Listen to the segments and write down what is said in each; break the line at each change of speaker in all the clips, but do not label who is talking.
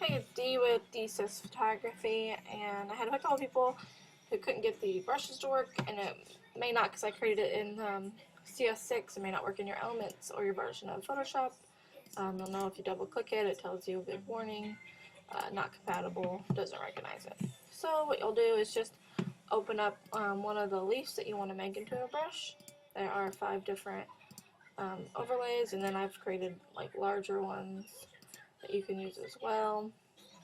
PhD with thesis photography, and I had a couple of people who couldn't get the brushes to work, and it may not because I created it in CS6. It may not work in your Elements or your version of Photoshop. You'll know if you double click it, it tells you a big warning, not compatible, doesn't recognize it. So what you'll do is just open up one of the leaves that you want to make into a brush. There are 5 different overlays, and then I've created like larger ones that you can use as well,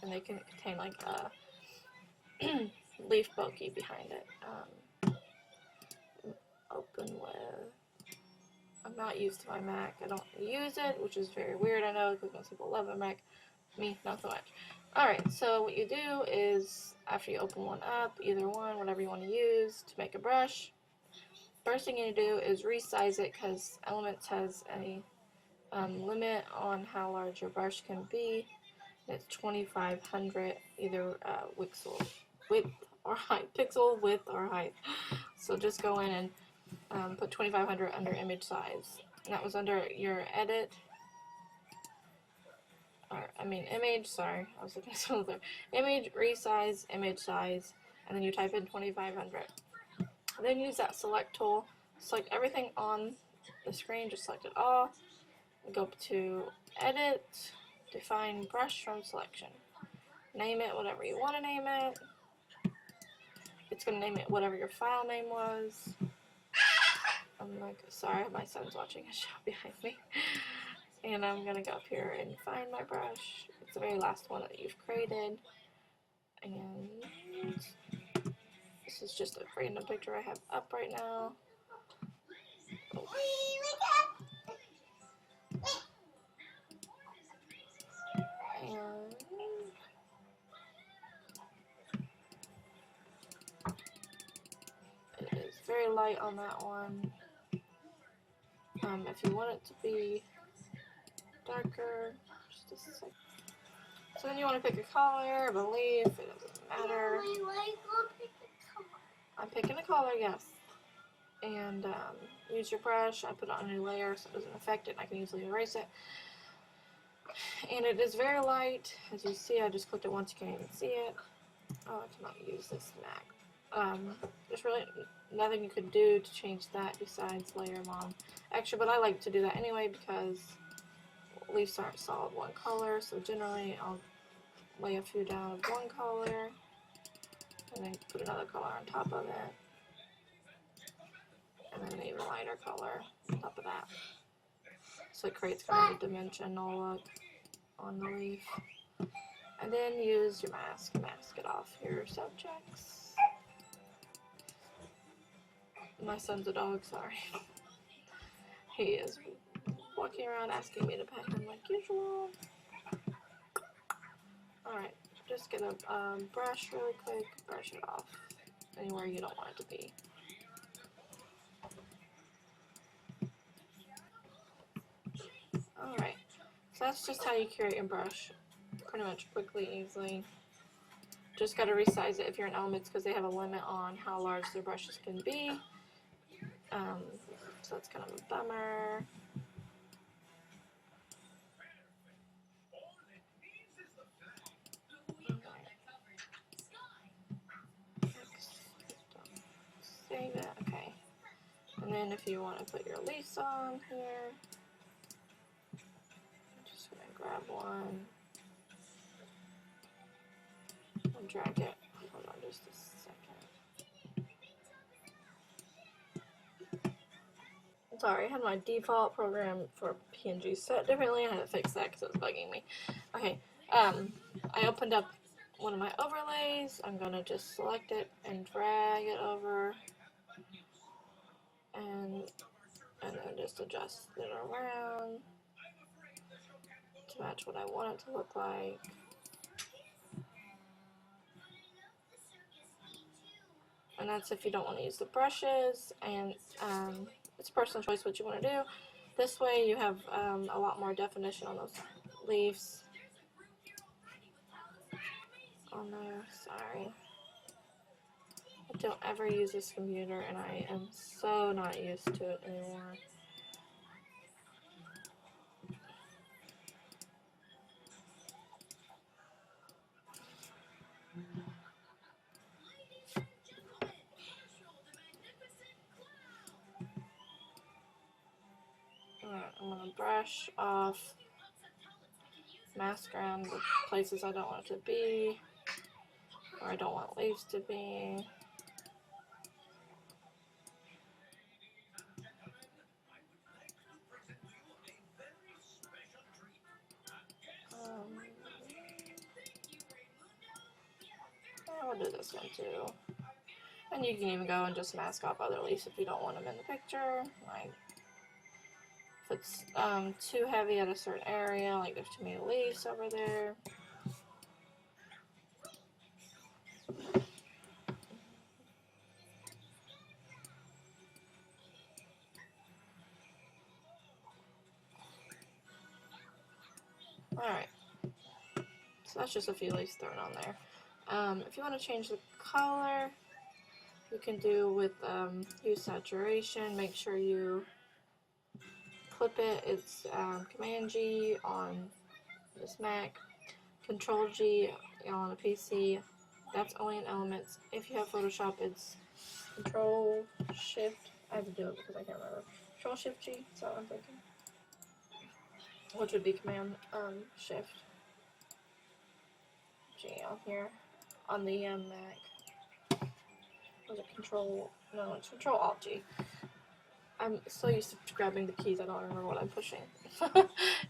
and they can contain like a leaf bokeh behind it. Open with. I'm not used to my Mac. I don't use it, which is very weird, I know, because most people love a Mac. Me, not so much. Alright, so what you do is, after you open one up, either one, whatever you want to use to make a brush, first thing you do is resize it, because Elements has a limit on how large your brush can be. It's 2500, either pixel width or height. Pixel width or height. So just go in and put 2500 under image size. And that was under your edit. Image, sorry, I was looking at some other. Image, resize, image size, and then you type in 2500. Then use that select tool, select everything on the screen, just select it all. Go to edit, define brush from selection. Name it whatever you want to name it. It's going to name it whatever your file name was. I'm like, sorry, my son's watching a show behind me. And I'm going to go up here and find my brush. It's the very last one that you've created. And this is just a random picture I have up right now. Oh. And it is very light on that one. If you want it to be darker, just a second. So then you want to pick a color of a leaf, it doesn't matter. I'm picking a color, yes. And use your brush. I put it on a new layer so it doesn't affect it, and I can easily erase it. And it is very light. As you see, I just clicked it once, you can't even see it. Oh, I cannot use this Mac. There's really nothing you could do to change that besides layer them on extra, but I like to do that anyway because leaves aren't solid one color, so generally I'll lay a few down of one color and then put another color on top of it, and then an even lighter color on top of that. So it creates kind of a dimensional look on the leaf. And then use your mask, mask it off your subjects. My son's a dog, sorry. He is walking around asking me to pet him like usual. Alright, just get a brush really quick, brush it off anywhere you don't want it to be. Alright, so that's just how you create your brush, pretty much quickly, easily. Just got to resize it if you're in Elements because they have a limit on how large their brushes can be. So that's kind of a bummer. Save it, okay. And then if you want to put your leaves on here, I'm just going to grab one and drag it. Hold on just a second. Sorry, I had my default program for PNG set differently. I had to fix that because it was bugging me. Okay, I opened up one of my overlays. I'm going to just select it and drag it over. And then just adjust it around to match what I want it to look like. And that's if you don't want to use the brushes, and it's personal choice what you want to do. This way you have a lot more definition on those leaves. Oh no, sorry. I don't ever use this computer and I am so not used to it anymore. brush off, mask around the places I don't want it to be, or I don't want leaves to be. I'll do this one too. And you can even go and just mask off other leaves if you don't want them in the picture. Like, if it's too heavy at a certain area, like there's too many leaves over there. Alright, so that's just a few leaves thrown on there. If you want to change the color, you can do with use saturation. Make sure you clip it. It's Command G on this Mac, Control G on a PC. That's only in Elements. If you have Photoshop, it's Control Shift. I have to do it because I can't remember. Control Shift G. That's what I'm thinking. Which would be Command Shift G on here on the Mac. Was it Control? No, it's Control Alt G. I'm so used to grabbing the keys, I don't remember what I'm pushing.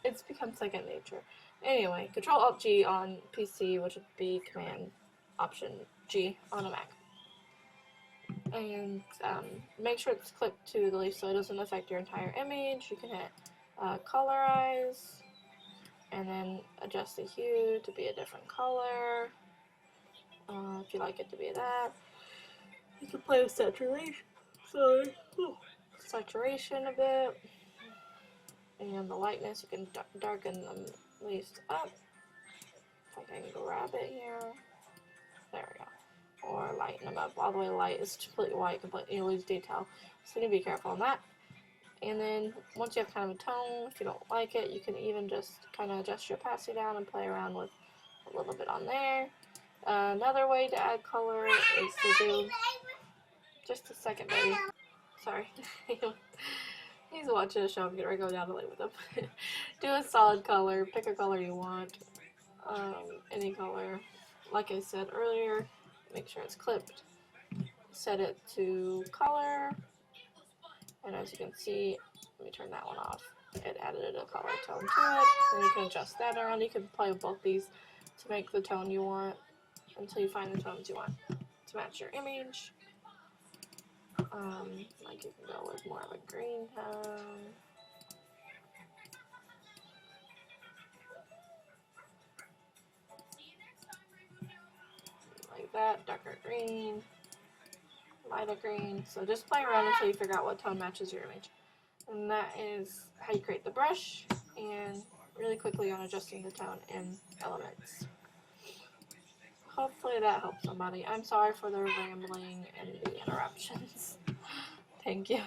It's become second nature. Anyway, Control Alt G on PC, which would be Command Option G on a Mac. And make sure it's clipped to the leaf so it doesn't affect your entire image. You can hit colorize, and then adjust the hue to be a different color. If you like it to be that. You can play with saturation. Sorry. Saturation a bit. And the lightness, you can darken the leaves up. I think I can grab it here. There we go. Or lighten them up all the way light. It's completely white, you lose detail. So you need to be careful on that. And then once you have kind of a tone, if you don't like it, you can even just kind of adjust your opacity down and play around with a little bit on there. Another way to add color is to do, just a second, baby. Sorry. He's watching a show. I'm gonna go down to lay with him. Do a solid color. Pick a color you want. Any color. Like I said earlier, make sure it's clipped. Set it to color. And as you can see, let me turn that one off. It added a color tone to it. And you can adjust that around. You can play with both these to make the tone you want until you find the tones you want to match your image. Like you can go with more of a green tone. Like that, darker green, lighter green. So just play around until you figure out what tone matches your image. And that is how you create the brush, and really quickly on adjusting the tone in Elements. Hopefully that helps somebody. I'm sorry for the rambling and the interruptions. Thank you.